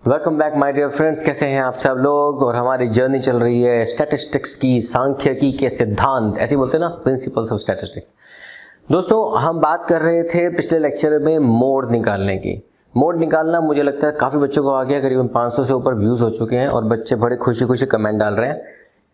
Welcome back my dear friends. कैसे हैं आप सब लोग। और हमारी जर्नी चल रही है स्टैटिस्टिक्स की, सांख्यिकी के सिद्धांत, ऐसे बोलते हैं ना, प्रिंसिपल्स ऑफ स्टैटिस्टिक्स। दोस्तों, हम बात कर रहे थे पिछले लेक्चर में मोड निकालने की। मोड निकालना मुझे लगता है काफ़ी बच्चों को आ गया, करीबन 500 से ऊपर व्यूज़ हो चुके हैं और बच्चे बड़े खुशी खुशी कमेंट डाल रहे हैं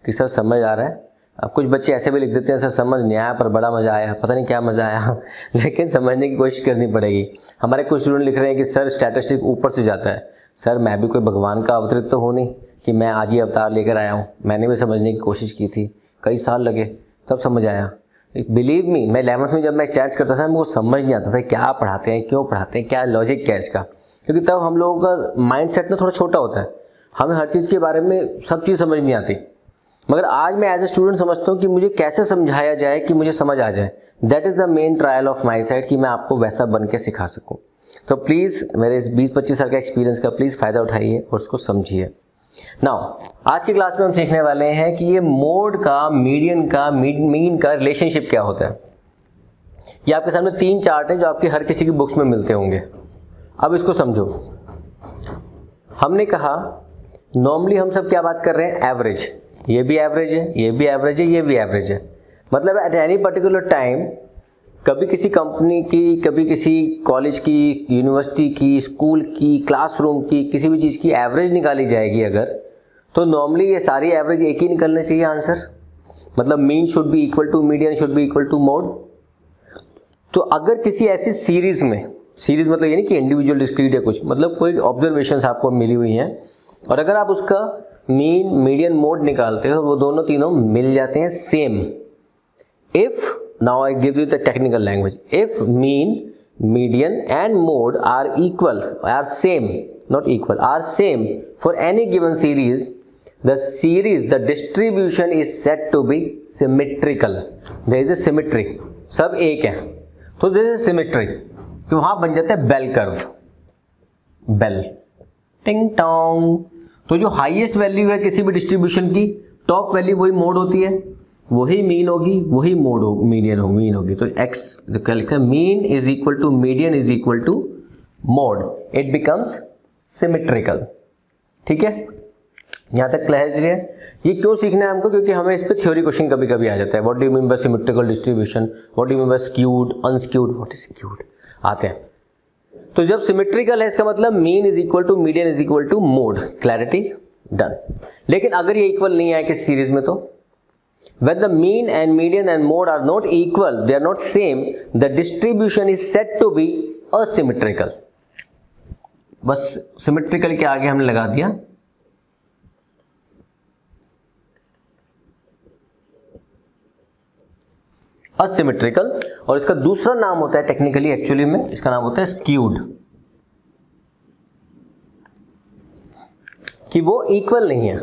कि सर समझ आ रहा है। अब कुछ बच्चे ऐसे भी लिख देते हैं सर समझ नहीं आया पर बड़ा मज़ा आया। पता नहीं क्या मज़ा आया लेकिन समझने की कोशिश करनी पड़ेगी। हमारे कुछ स्टूडेंट लिख रहे हैं कि सर स्टैटिस्टिक्स ऊपर से जाता है। सर मैं भी कोई भगवान का अवतरित तो हूँ नहीं कि मैं आज ही अवतार लेकर आया हूँ। मैंने भी समझने की कोशिश की थी, कई साल लगे तब समझ आया। बिलीव मी, मैं 11th में जब मैं स्टैट्स करता था मुझको समझ नहीं आता था क्या पढ़ाते हैं, क्यों पढ़ाते हैं, क्या लॉजिक क्या है इसका। क्योंकि तब हम लोगों का माइंड सेट ना थोड़ा छोटा होता है, हमें हर चीज़ के बारे में सब चीज़ समझ नहीं आती। मगर आज मैं एज ए स्टूडेंट समझता हूँ कि मुझे कैसे समझाया जाए कि मुझे समझ आ जाए। That is the main trial of my side कि मैं आपको वैसा बन के सिखा सकूँ। तो प्लीज़ मेरे इस 20-25 साल के एक्सपीरियंस का प्लीज़ फ़ायदा उठाइए और उसको समझिए। नाउ आज की क्लास में हम सीखने वाले हैं कि ये मोड का, मीडियन का, मीन का रिलेशनशिप क्या होता है। ये आपके सामने 3 चार्ट हैं जो आपके हर किसी की बुक्स में मिलते होंगे। अब इसको समझो। हमने कहा नॉर्मली हम सब क्या बात कर रहे हैं, एवरेज। ये भी एवरेज है, ये भी एवरेज है, ये भी एवरेज है। मतलब एट एनी पर्टिकुलर टाइम कभी किसी कंपनी की, कभी किसी कॉलेज की, यूनिवर्सिटी की, स्कूल की, क्लासरूम की, किसी भी चीज़ की एवरेज निकाली जाएगी अगर, तो नॉर्मली ये सारी एवरेज एक ही निकलने चाहिए आंसर। मतलब mean should be equal to median should be equal to mode. तो अगर किसी ऐसी सीरीज में, सीरीज मतलब ये नहीं कि इंडिविजुअल डिस्क्रीट या कुछ, मतलब कोई ऑब्जर्वेशंस आपको मिली हुई हैं और अगर आप उसका मीन, मीडियन, मोड निकालते हो, वो दोनों तीनों मिल जाते हैं same. If now I give you the technical language. If mean, median and mode are equal, are same, not equal, are same for any given series, the distribution is said to be symmetrical. There is a symmetry. सब एक है तो there is a symmetry, कि वहां बन जाता है bell curve, bell टिंग टोंग। तो जो हाईएस्ट वैल्यू है किसी भी डिस्ट्रीब्यूशन की, टॉप वैल्यू वही मोड होती है, वही मीन होगी, वही मोड हो, मीडियन हो, मीन होगी। तो x क्या लिखते हैं, mean is equal to median is equal to mode, it becomes symmetrical. ठीक है, यहां तक क्लियर है। ये क्यों सीखना है हमको, क्योंकि हमें इस पे थ्योरी क्वेश्चन कभी कभी आ जाता है। What do you mean by symmetrical distribution, what do you mean by skewed, unskewed, what is skewed आते हैं। तो जब सिमेट्रिकल है इसका मतलब mean is equal to median is equal to mode. Clarity done. लेकिन अगर ये इक्वल नहीं आए किस सीरीज में, तो when the mean and median and mode are not equal, they are not same, the distribution is said to be asymmetrical. बस symmetrical के आगे हमने लगा दिया asymmetrical, और इसका दूसरा नाम होता है टेक्निकली, एक्चुअली में इसका नाम होता है skewed, कि वो इक्वल नहीं है।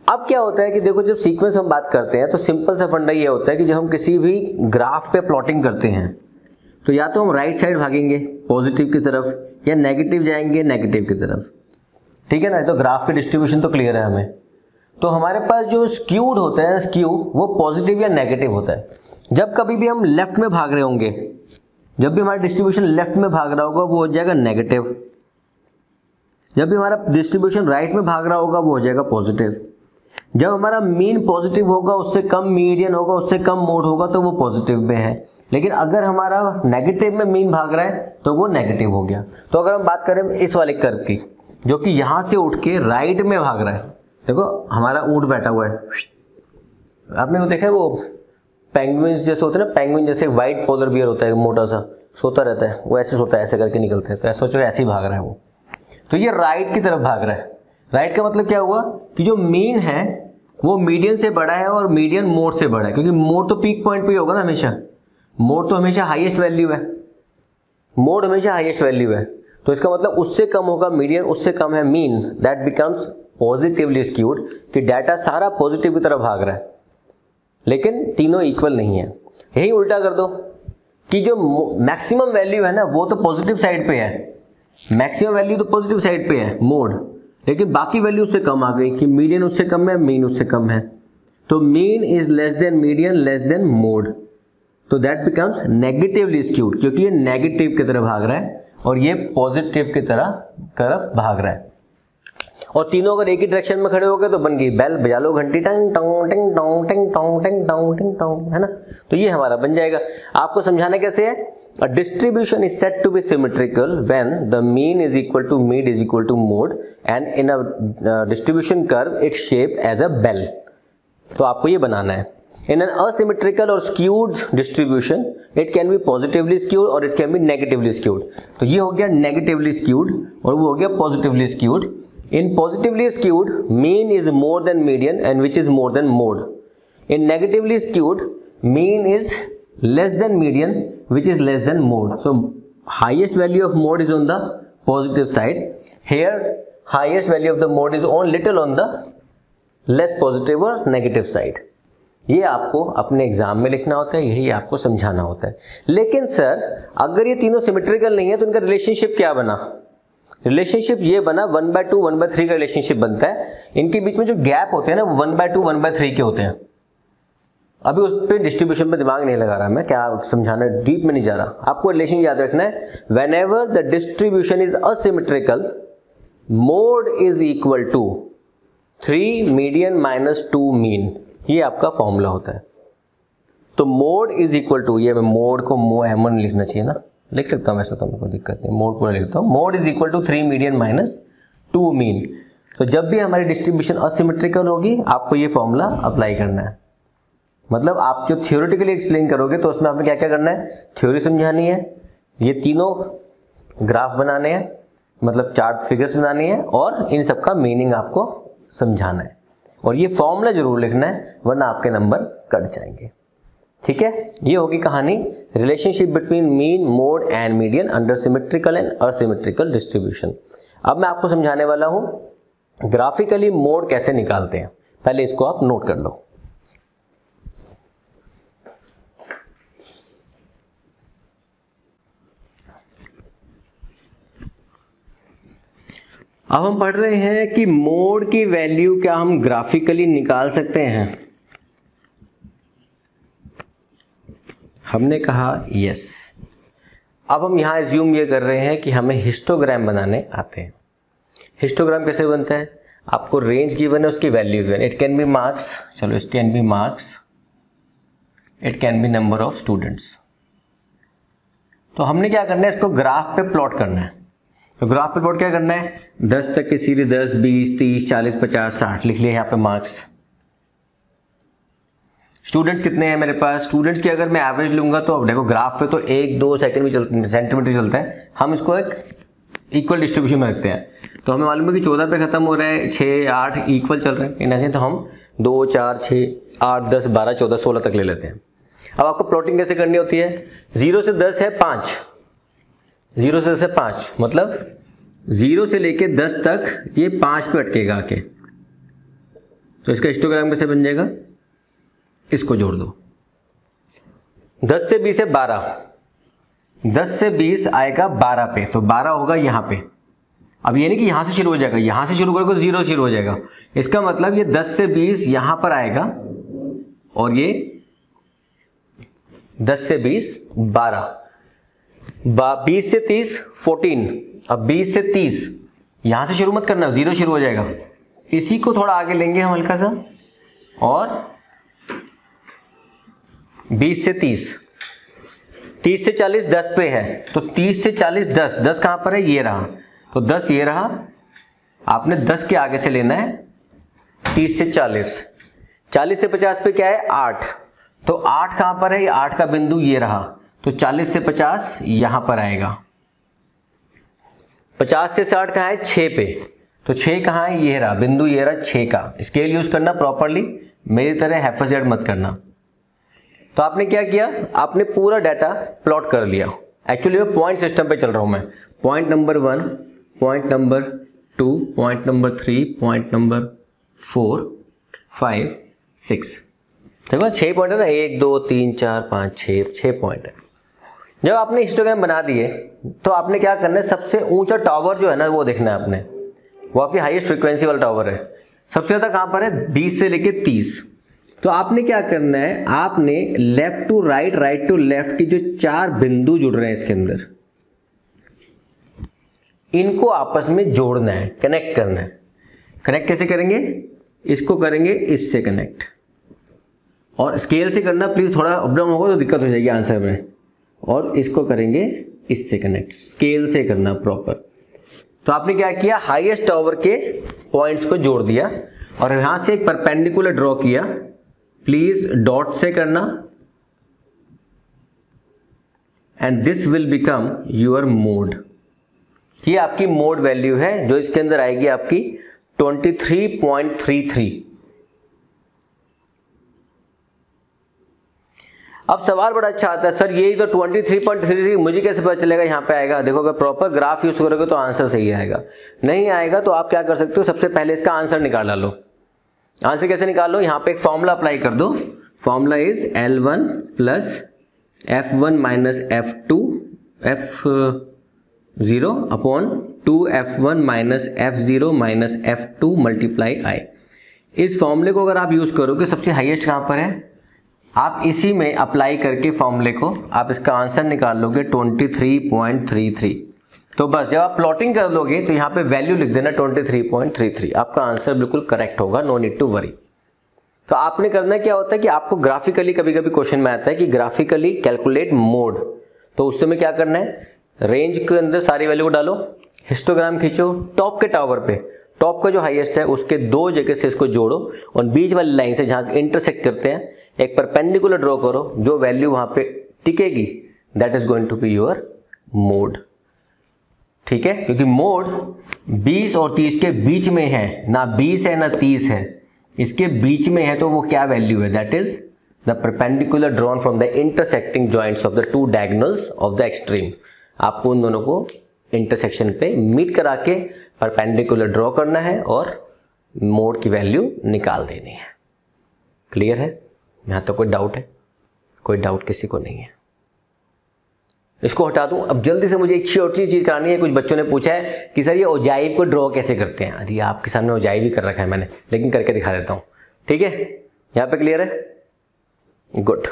अब क्या होता है कि देखो, जब सीक्वेंस हम बात करते हैं तो सिंपल सा फंडा ये होता है कि जब हम किसी भी ग्राफ पे प्लॉटिंग करते हैं तो या तो हम राइट साइड भागेंगे पॉजिटिव की तरफ, या नेगेटिव जाएंगे नेगेटिव की तरफ। ठीक है ना। तो ग्राफ के डिस्ट्रीब्यूशन तो क्लियर है हमें। तो हमारे पास जो स्क्यूड होता है, स्क्यू, वो पॉजिटिव या नेगेटिव होता है। जब कभी भी हम लेफ्ट में भाग रहे होंगे, जब भी हमारा डिस्ट्रीब्यूशन लेफ्ट में भाग रहा होगा वो हो जाएगा नेगेटिव। जब भी हमारा डिस्ट्रीब्यूशन राइट में भाग रहा होगा वो हो जाएगा पॉजिटिव। जब हमारा मीन पॉजिटिव होगा, उससे कम मीडियन होगा, उससे कम मोड होगा, तो वो पॉजिटिव में है। लेकिन अगर हमारा नेगेटिव में मीन भाग रहा है तो वो नेगेटिव हो गया। तो अगर हम बात करें इस वाले कर्व की, जो कि यहां से उठ के राइट में भाग रहा है, देखो हमारा ऊंट बैठा हुआ है, आपने वो देखा है, वो पेंगुइन्स जैसे होते हैं ना, पेंगुइन जैसे व्हाइट पोलर बियर होता है, मोटा सा सोता रहता है, वो ऐसे सोता है, ऐसे करके निकलते हैं। तो ऐसा सोचो ऐसे ही भाग रहा है वो, तो ये राइट की तरफ भाग रहा है। राइट का मतलब क्या हुआ कि जो मीन है वो मीडियन से बड़ा है और मीडियन मोड से बड़ा है, क्योंकि मोड तो पीक पॉइंट पे होगा ना हमेशा, मोड तो हमेशा हाईएस्ट वैल्यू है, मोड हमेशा हाईएस्ट वैल्यू है। तो इसका मतलब उससे कम होगा मीडियन, उससे कम है mean, that becomes positively skewed, कि डाटा सारा पॉजिटिव की तरफ भाग रहा है, लेकिन तीनों इक्वल नहीं है। यही उल्टा कर दो कि जो मैक्सिमम वैल्यू है ना वो तो पॉजिटिव साइड पे है, मैक्सिमम वैल्यू तो पॉजिटिव साइड पे है मोड, लेकिन बाकी वैल्यू उससे कम आ गई कि मीडियन उससे कम है, मीन उससे कम है। तो mean is less than median less than mode, तो दैट बिकम्स नेगेटिवली स्क्यूड, क्योंकि ये नेगेटिव की तरफ भाग रहा है और ये पॉजिटिव की तरफ भाग रहा है। और तीनों अगर एक ही डायरेक्शन में खड़े हो गए तो बन गई बेल, बजा लो घंटी, टंग टंग टंग टंग टंग टंग टंग टंग टंग टंग, है ना। तो ये हमारा बन जाएगा। आपको समझाना कैसे है, a distribution is said to be symmetrical when the mean is equal to mid is equal to mode and in a distribution curve its shape as a bell। तो आपको ये बनाना है। In an asymmetrical or skewed distribution it can be positively skewed or it can be negatively skewed। तो ये हो गया negatively skewed और वो हो गया positively skewed। In positively skewed mean is more than median and which is more than mode। In negatively skewed mean is less than median which is less than mode। So highest value of mode is on the positive side, here highest value of the mode is on little on the less positive or negative side। ये आपको अपने exam में लिखना होता है, यही आपको समझाना होता है। लेकिन सर अगर ये तीनों सिमेट्रिकल नहीं है तो इनका रिलेशनशिप क्या बना, रिलेशनशिप ये बना 1/2 1/3 का रिलेशनशिप बनता है। इनके बीच में जो गैप होते हैं ना 1/2 1/3 के होते हैं। अभी उस पर डिस्ट्रीब्यूशन पे दिमाग नहीं लगा रहा मैं, क्या समझाना, डीप में नहीं जा रहा। आपको रिलेशन याद रखना है, whenever the distribution is asymmetrical mode is equal to 3 median minus 2 mean. ये आपका फॉर्मूला होता है। तो मोड इज इक्वल टू, ये मोड को M1 लिखना चाहिए ना, लिख सकता हूं वैसे तो मेरे को दिक्कत नहीं, मोड पूरा लिखता हूं। Mode is equal to 3 median minus 2 mean. तो जब भी हमारी डिस्ट्रीब्यूशन असिमेट्रिकल होगी आपको ये फॉर्मूला अप्लाई करना है। मतलब आप जो थियोरेटिकली एक्सप्लेन करोगे तो उसमें आपने क्या क्या करना है, थ्योरी समझानी है, ये तीनों ग्राफ बनाने हैं, मतलब चार्ट फिगर्स बनानी है, और इन सब का मीनिंग आपको समझाना है। और ये फॉर्मूला जरूर लिखना है वरना आपके नंबर कट जाएंगे। ठीक है, ये होगी कहानी relationship between mean mode and median under symmetrical and asymmetrical distribution. अब मैं आपको समझाने वाला हूं ग्राफिकली मोड कैसे निकालते हैं। पहले इसको आप नोट कर लो। अब हम पढ़ रहे हैं कि मोड की वैल्यू क्या हम ग्राफिकली निकाल सकते हैं। हमने कहा यस। अब हम यहां एज्यूम ये कर रहे हैं कि हमें हिस्टोग्राम बनाने आते हैं। हिस्टोग्राम कैसे बनता है, आपको रेंज गिवन है, उसकी value given, it can be marks, चलो it can be marks, it can be number of students. तो हमने क्या करना है, इसको ग्राफ पे प्लॉट करना है। तो ग्राफ पे प्लॉट क्या करना है, 10 तक की सीरीज 10 20 30 40 50 60 लिख लिए यहाँ पे मार्क्स। स्टूडेंट्स कितने हैं मेरे पास, स्टूडेंट्स की अगर मैं एवरेज लूंगा तो अब देखो ग्राफ पे तो 1-2 सेकंड भी सेंटीमीटर चलता है, हम इसको एक इक्वल डिस्ट्रीब्यूशन में रखते हैं। तो हमें मालूम है कि 14 पे खत्म हो रहा है, 6 8 इक्वल चल रहे हैं इन्हें, तो हम 2 4 6 8 10 12 14 16 तक ले लेते हैं। अब आपको प्लॉटिंग कैसे करनी होती है, 0 से 10 है 5, 0 से 10 है 5, मतलब 0 से लेके 10 तक ये 5 पे अटकेगा आके। तो इसका हिस्टोग्राम कैसे बन जाएगा, इसको जोड़ दो। 10 से 20 है 12, 10 से 20 आएगा 12 पे, तो 12 होगा यहां पे। अब ये नहीं कि यहां से शुरू हो जाएगा, यहां से शुरू करोगे तो 0 शुरू हो जाएगा। इसका मतलब ये 10 से 20 यहां पर आएगा और ये 10 से 20 12, 20 से 30 14। अब 20 से 30 यहां से शुरू मत करना, 0 शुरू हो जाएगा। इसी को थोड़ा आगे लेंगे हम हल्का सा, और 20 से 30, 30 से 40 10 पे है, तो 30 से 40 10, 10 कहां पर है, ये रहा, तो 10 ये रहा। आपने 10 के आगे से लेना है 30 से 40, 40 से 50 पे क्या है 8, तो 8 कहां पर है, ये 8 का बिंदु ये रहा, तो 40 से 50 यहां पर आएगा। 50 से 60 कहां है, 6 पे, तो 6 कहां है, ये रहा बिंदु, ये रहा 6 का। स्केल यूज करना प्रॉपरली, मेरी तरह हैफजेड मत करना। तो आपने क्या किया, आपने पूरा डाटा प्लॉट कर लिया। एक्चुअली मैं पॉइंट सिस्टम पे चल रहा हूं मैं, point number 1, point number 2, point number 3, point number 4 5 6, देखो 6 पॉइंट है ना, 1 2 3 4 5 6 पॉइंट है। जब आपने हिस्टोग्राम बना दिए तो आपने क्या करना है, सबसे ऊंचा टावर जो है ना वो देखना है आपने, वो आपकी हाईएस्ट फ्रीक्वेंसी वाला टावर है। सबसे ज्यादा कहां पर है, 20 से लेके 30। तो आपने क्या करना है, आपने left to right, right to left की जो 4 बिंदु जुड़ रहे हैं इसके अंदर, इनको आपस में जोड़ना है, कनेक्ट करना है। कनेक्ट कैसे करेंगे? इसको करेंगे इससे कनेक्ट, और स्केल से करना प्लीज, थोड़ा अप डाउन होगा तो दिक्कत हो जाएगी आंसर में। और इसको करेंगे इससे कनेक्ट, स्केल से करना प्रॉपर। तो आपने क्या किया, हाईएस्ट टावर के पॉइंट्स को जोड़ दिया और यहां से एक परपेंडिकुलर ड्रॉ किया। प्लीज डॉट से करना, and this will become your mode. ये आपकी मोड वैल्यू है जो इसके अंदर आएगी आपकी 23.33। अब सवाल बड़ा अच्छा आता है, सर यही तो 23.33 मुझे कैसे पता चलेगा यहाँ पे आएगा? देखो अगर प्रॉपर ग्राफ यूज करोगे तो आंसर सही आएगा, नहीं आएगा तो आप क्या कर सकते हो, सबसे पहले इसका आंसर निकाल लो। आंसर कैसे निकाल लो? यहाँ पे एक फॉर्मूला अप्लाई कर दो। Formula is L1 plus F1 minus F2 F0 upon 2F1 minus F0 minus F2 multiply I। इस फॉर्मूले को अगर आप यूज करोगे, सबसे हाईएस्ट कहां पर है, आप इसी में अप्लाई करके फॉर्मूले को आप इसका आंसर निकाल लोगे 23.33। तो बस जब आप प्लॉटिंग कर लोगे तो यहाँ पे वैल्यू लिख देना 23.33, आपका आंसर बिल्कुल करेक्ट होगा, नो नीड टू वरी। तो आपने करना क्या होता है कि आपको ग्राफिकली, कभी कभी क्वेश्चन में आता है कि ग्राफिकली कैलकुलेट मोड, तो उस समय क्या करना है, रेंज के अंदर सारी वैल्यू को डालो, हिस्टोग्राम खींचो, टॉप के टावर पे, टॉप का जो हाईएस्ट है उसके दो जगह से इसको जोड़ो और बीच वाली लाइन से जहां इंटरसेक्ट करते हैं एक परपेंडिकुलर ड्रॉ करो, जो वैल्यू वहां पे टिकेगी that is going to be your mode. ठीक है, क्योंकि मोड 20 और 30 के बीच में है, ना 20 है ना 30 है, इसके बीच में है, तो वो क्या वैल्यू है, that is the perpendicular drawn from the intersecting joints of the two diagonals of the extreme. आपको उन दोनों को इंटरसेक्शन पे मीट करा के परपेंडिकुलर ड्रॉ करना है और मोड की वैल्यू निकाल देनी है। क्लियर है? यहां तो कोई डाउट है? कोई डाउट किसी को नहीं है? इसको हटा दूं। अब जल्दी से मुझे एक छोटी चीज करानी है। कुछ बच्चों ने पूछा है कि सर ये ओजाइव को ड्रॉ कैसे करते हैं। अरे आपके सामने ओजाइव भी कर रखा है मैंने, लेकिन करके दिखा देता हूं। ठीक है, यहां पे क्लियर है? गुड।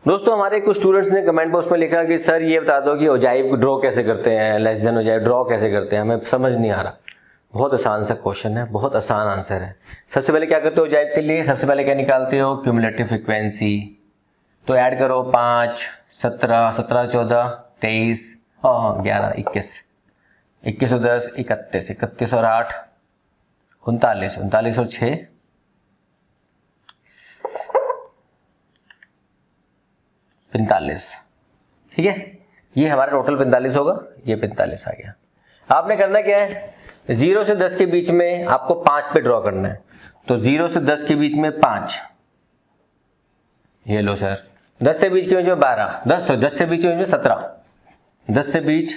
दोस्तों हमारे कुछ स्टूडेंट्स ने कमेंट बॉक्स में लिखा कि सर ये बता दो कि ओजाइव को ड्रॉ कैसे करते हैं, लेस देन ओजाइव ड्रॉ कैसे करते हैं, हमें समझ नहीं आ रहा। बहुत आसान सा क्वेश्चन है, बहुत आसान आंसर है। सबसे पहले क्या करते हो ओजाइव के लिए, सबसे पहले क्या निकालते हो, क्यूमुलेटिव फ्रीक्वेंसी। तो ऐड करो 5, 17, 17, 14, 23, 11, 21, 21 और 10, 31, 31 और 8, 39, 39 और 6, 45। ठीक है, ये हमारा टोटल 45 होगा, ये 45 आ गया। आपने करना क्या है, 0 से 10 के बीच में आपको 5 पे ड्रॉ करना है। तो 0 से 10 के बीच में 5, ये लो सर। 10 से बीच के बीच में 12, 10 से बीच के बीच में 17, 10 से बीच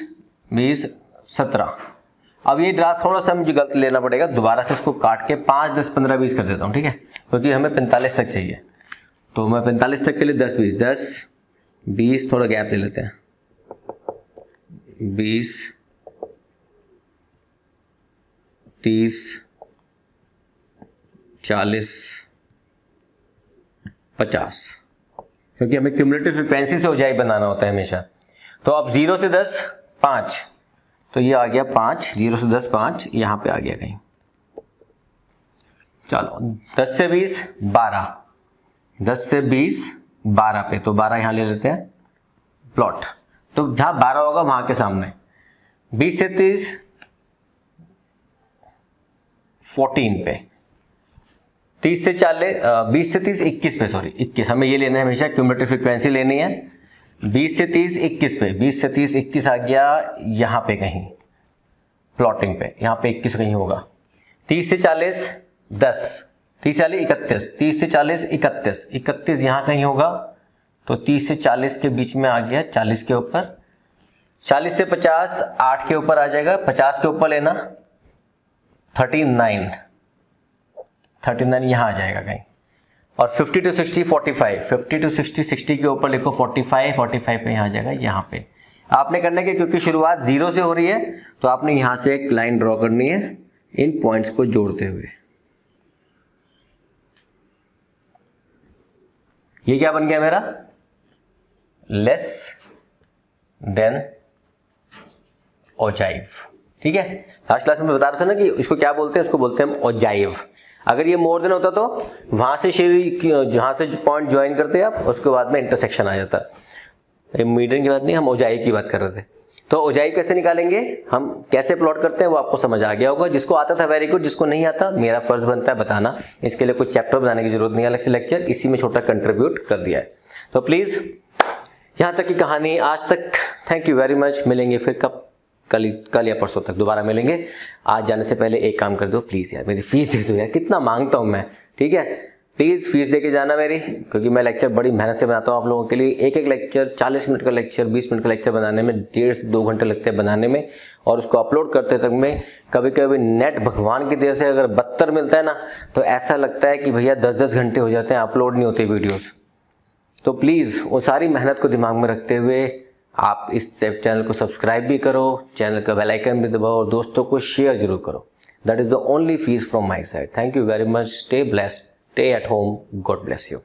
20, 17। अब ये ड्रा थोड़ा सा मुझे गलत लेना पड़ेगा, दोबारा से इसको काट के 5, 10, 15, 20 कर देता हूँ। ठीक है, क्योंकि हमें 45 तक चाहिए। तो मैं 45 तक के लिए 10, 20, 10, 20, थोड़ा गैप ले लेते हैं, 20, 30, 40, 50, क्योंकि हमें क्यूमुलेटिव फ्रीक्वेंसी से ओजाइव बनाना होता है हमेशा। तो अब 0 से 10 5, तो ये आ गया 5, 0 से 10 5, यहां पे आ गया कहीं। चलो 10 से 20 12, 10 से 20 12 पे, तो 12 यहां ले लेते हैं प्लॉट। तो जहां 12 होगा वहां के सामने 20 से 30 14 पे, 30 से 40, 20 से 30 21 पे, सॉरी 21, हमें ये लेना है हमेशा, क्यूमुलेटिव फ्रीक्वेंसी लेनी है। 20 से 30 21 पे, 20 से 30 21 आ गया यहां पे कहीं प्लॉटिंग पे, यहां पे 21 कहीं होगा। 30 से 40 10, 30 से 40 31, 30 से 40 31, 31 यहां कहीं होगा। तो 30 से 40 के बीच में आ गया 40 के ऊपर। 40 से 50 8 के ऊपर आ जाएगा, 50 के ऊपर लेना 39, 39 यहां आ जाएगा कहीं। और 50 to 60 45, 50 to 60 60 के ऊपर लिखो 45, 45 पे यहां आ जाएगा यहां पे। आपने करना है कि क्योंकि शुरुआत 0 से हो रही है तो आपने यहां से एक लाइन ड्रॉ करनी है इन पॉइंट्स को जोड़ते हुए। ये क्या बन गया मेरा, लेस देन ओजाइव। ठीक है, लास्ट क्लास में बता रहा था ना कि इसको क्या बोलते हैं, उसको बोलते हैं हम ओजाइव। अगर ये मोर देन होता तो वहां से जहां से पॉइंट ज्वाइन करते हैं आप, उसके बाद में इंटरसेक्शन आ जाता। मीडियन की बात नहीं, हम ओजाइव की बात कर रहे थे। तो ओजाइव कैसे निकालेंगे, हम कैसे प्लॉट करते हैं, वो आपको समझ आ गया होगा। जिसको आता था वेरी गुड, जिसको नहीं आता मेरा फर्ज बनता है बताना। इसके लिए कुछ चैप्टर बनाने की जरूरत नहीं है, अलग से लेक्चर, इसी में छोटा कंट्रीब्यूट कर दिया है। तो प्लीज यहां तक की कहानी आज तक। Thank you very much. मिलेंगे फिर कब, कल या परसों तक दोबारा मिलेंगे। आज जाने से पहले एक काम कर दो प्लीज यार, मेरी फीस दे दो यार, कितना मांगता हूं मैं। ठीक है, प्लीज फीस दे के जाना मेरी, क्योंकि मैं लेक्चर बड़ी मेहनत से बनाता हूं आप लोगों के लिए। एक एक लेक्चर 40 मिनट का लेक्चर, 20 मिनट का लेक्चर बनाने में 1.5 से 2 घंटे लगते हैं बनाने में, और उसको अपलोड करते तक में कभी कभी नेट भगवान की देर से अगर 72 मिलता है ना, तो ऐसा लगता है कि भैया 10-10 घंटे हो जाते हैं, अपलोड नहीं होते वीडियोस। तो प्लीज वो सारी मेहनत को दिमाग में रखते हुए आप इस चैनल को सब्सक्राइब भी करो, चैनल का बेल आइकन भी दबाओ, और दोस्तों को शेयर जरूर करो। That is the only fees from my side. Thank you very much. Stay blessed, stay at home. God bless you.